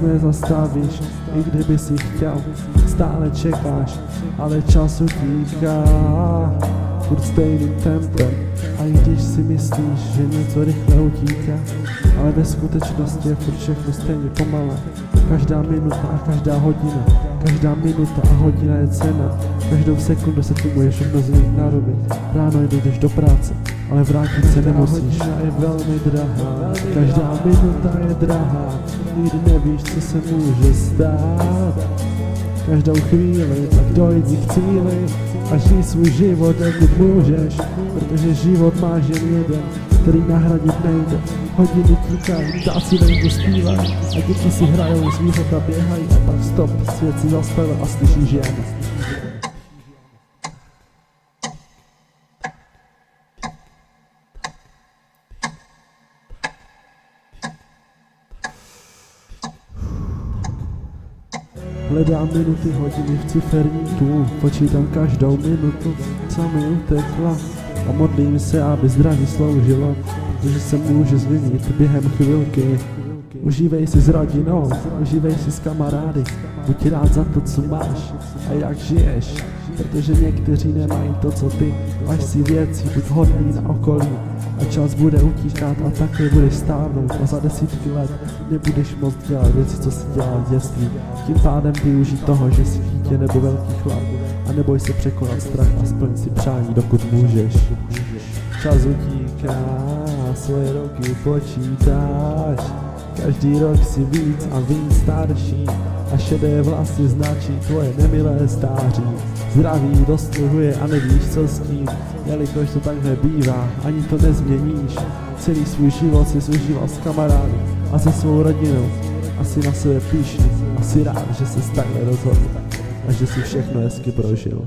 čas nezastavíš, i kdyby si chtěl, stále čekáš, ale čas utíká furt stejným tempem. A i když si myslíš, že něco rychle utíká, ale ve skutečnosti je furt všechno stejně pomalé. Každá minuta a každá hodina, každá minuta a hodina je cena. Každou sekundu se tu můžeš mnozit narobit. Ráno jdeš do práce, ale vrátit se nemusíš. Je velmi drahá, každá minuta je drahá. Nikdy nevíš, co se může stát. Každou chvíli, tak dojdi k cíli a žij svůj život, jak můžeš, protože život máš jen jeden, který nahradit nejde. Hodiny klikají, ptáci venku zpívají a děti si hrajou, zvířata běhají a pak stop, svět si zastavil a slyšíš jen. Hledám minuty, hodiny v ciferníku, počítám každou minutu, co mi utekla a modlím se, aby zdraví sloužilo, protože se může změnit během chvilky. Užívej si s rodinou, užívej si s kamarády, buď rád za to, co máš a jak žiješ, protože někteří nemají to, co ty. Máš si věci, buď hodný na okolí a čas bude utíkat a také budeš stárnout a za desítky let nebudeš moct dělat věci, co si dělal v dětství. Tím pádem využij toho, že jsi dítě nebo velký chlap a neboj se překonat strach a splň si přání, dokud můžeš. Čas utíká, svoje roky počítáš, každý rok si víc a víc starší a šedé vlasy značí tvoje nemilé stáří. Zdraví dosluhuje a nevíš, co s tím, jelikož to takhle bývá, ani to nezměníš. Celý svůj život jsi užíval s kamarády a se svou rodinou a jsi na sebe pyšný a jsi rád, že jsi takhle rozhodl a že si všechno hezky prožil.